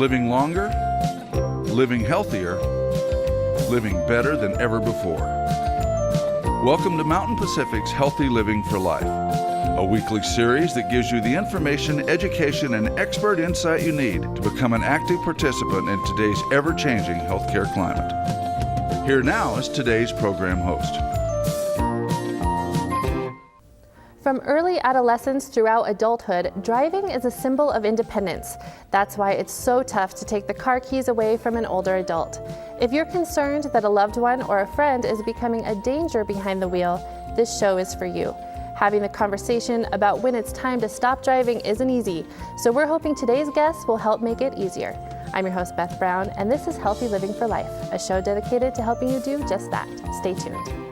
living longer, living healthier, living better than ever before. Welcome to Mountain Pacific's Healthy Living for Life, a weekly series that gives you the information, education, and expert insight you need to become an active participant in today's ever-changing healthcare climate. Here now is today's program host. From early adolescence throughout adulthood, driving is a symbol of independence. That's why it's so tough to take the car keys away from an older adult. If you're concerned that a loved one or a friend is becoming a danger behind the wheel, this show is for you. Having the conversation about when it's time to stop driving isn't easy, so we're hoping today's guests will help make it easier. I'm your host, Beth Brown, and this is Healthy Living for Life, a show dedicated to helping you do just that. Stay tuned.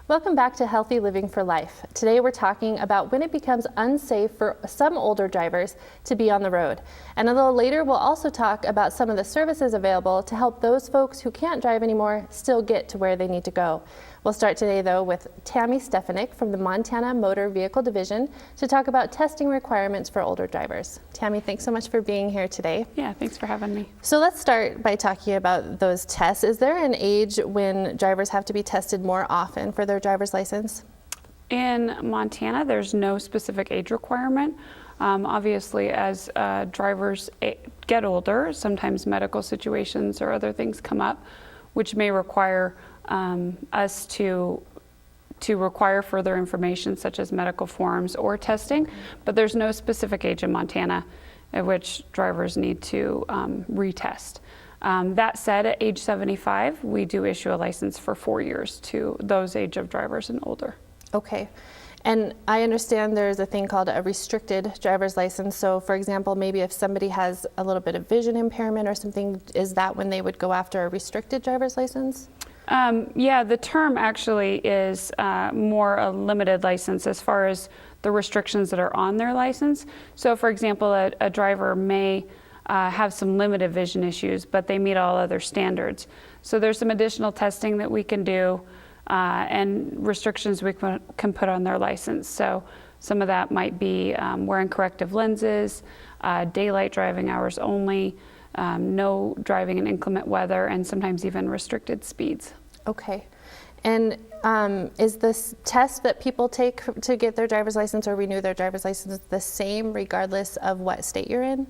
Welcome back to Healthy Living for Life. Today we're talking about when it becomes unsafe for some older drivers to be on the road. And a little later we'll also talk about some of the services available to help those folks who can't drive anymore still get to where they need to go. We'll start today though with Tammy Stefanik from the Montana Motor Vehicle Division to talk about testing requirements for older drivers. Tammy, thanks so much for being here today. Yeah, thanks for having me. So let's start by talking about those tests. Is there an age when drivers have to be tested more often for their driver's license? In Montana, there's no specific age requirement. Obviously, as drivers get older, sometimes medical situations or other things come up, which may require us to require further information such as medical forms or testing, but there's no specific age in Montana at which drivers need to retest. That said, at age 75, we do issue a license for 4 years to those age of drivers and older. Okay. And I understand there's a thing called a restricted driver's license. So for example, maybe if somebody has a little bit of vision impairment or something, is that when they would go after a restricted driver's license? Yeah, the term actually is more a limited license as far as the restrictions that are on their license. So for example, a driver may have some limited vision issues, but they meet all other standards. So there's some additional testing that we can do and restrictions we can put on their license. So some of that might be wearing corrective lenses, daylight driving hours only, no driving in inclement weather, and sometimes even restricted speeds. Okay. And is this test that people take to get their driver's license or renew their driver's license the same regardless of what state you're in?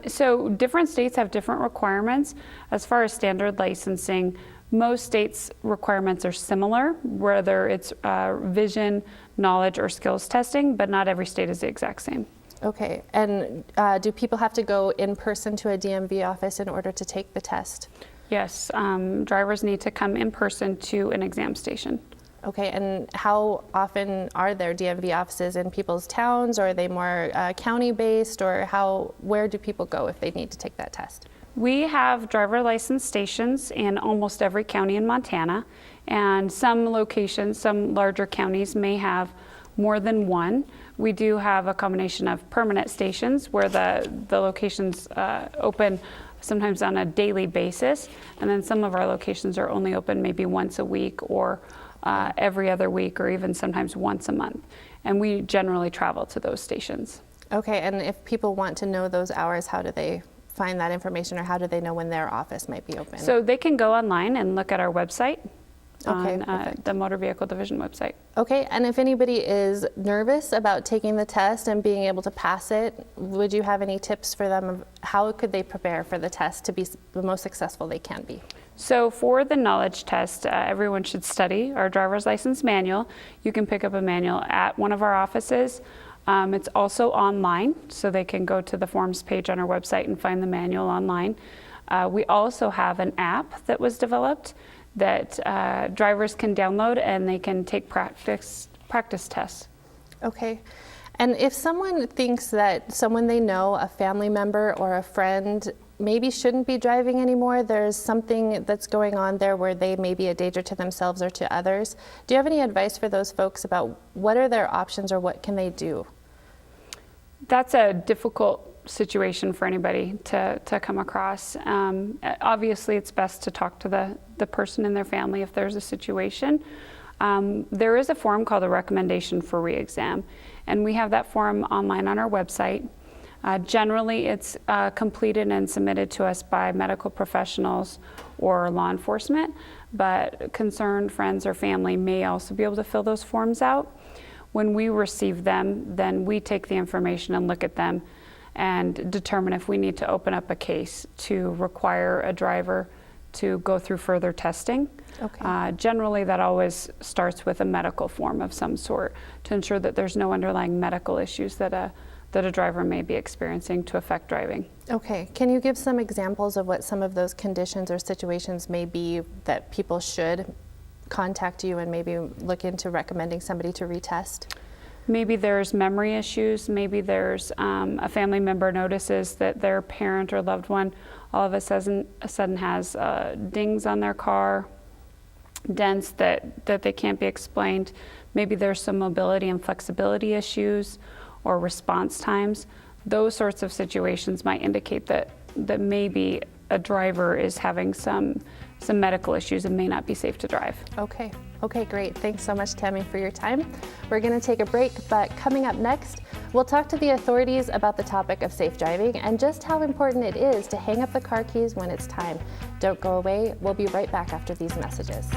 So different states have different requirements. As far as standard licensing, most states' requirements are similar, whether it's vision, knowledge, or skills testing, but not every state is the exact same. Okay, and do people have to go in person to a DMV office in order to take the test? Yes, drivers need to come in person to an exam station. Okay, and how often are there DMV offices in people's towns, or are they more county-based, or where do people go if they need to take that test? We have driver license stations in almost every county in Montana, and some locations, some larger counties may have more than one. We do have a combination of permanent stations where the locations open sometimes on a daily basis, and then some of our locations are only open maybe once a week or every other week, or even sometimes once a month. And we generally travel to those stations. Okay, and if people want to know those hours, how do they find that information, or how do they know when their office might be open? So they can go online and look at our website. Okay, on the Motor Vehicle Division website. Okay, and if anybody is nervous about taking the test and being able to pass it, would you have any tips for them of how could they prepare for the test to be the most successful they can be? So for the knowledge test, everyone should study our driver's license manual. You can pick up a manual at one of our offices. It's also online, so they can go to the forms page on our website and find the manual online. We also have an app that was developed that drivers can download, and they can take practice tests. Okay. And if someone thinks that someone they know, a family member or a friend, maybe shouldn't be driving anymore, there's something that's going on there where they may be a danger to themselves or to others, do you have any advice for those folks about what are their options or what can they do? That's a difficult situation for anybody to come across. Obviously, it's best to talk to the person in their family if there's a situation. There is a form called a recommendation for re-exam, and we have that form online on our website. Generally, it's completed and submitted to us by medical professionals or law enforcement, but concerned friends or family may also be able to fill those forms out. When we receive them, then we take the information and look at them and determine if we need to open up a case to require a driver to go through further testing. Okay. Generally, that always starts with a medical form of some sort to ensure that there's no underlying medical issues that a driver may be experiencing to affect driving. Okay, can you give some examples of what some of those conditions or situations may be that people should contact you and maybe look into recommending somebody to retest? Maybe there's memory issues, maybe there's a family member notices that their parent or loved one all of a sudden has dings on their car, dents that they can't be explained. Maybe there's some mobility and flexibility issues or response times. Those sorts of situations might indicate that maybe a driver is having some medical issues and may not be safe to drive. Okay, great. Thanks so much, Tammy, for your time. We're going to take a break, but coming up next, we'll talk to the authorities about the topic of safe driving and just how important it is to hang up the car keys when it's time. Don't go away. We'll be right back after these messages.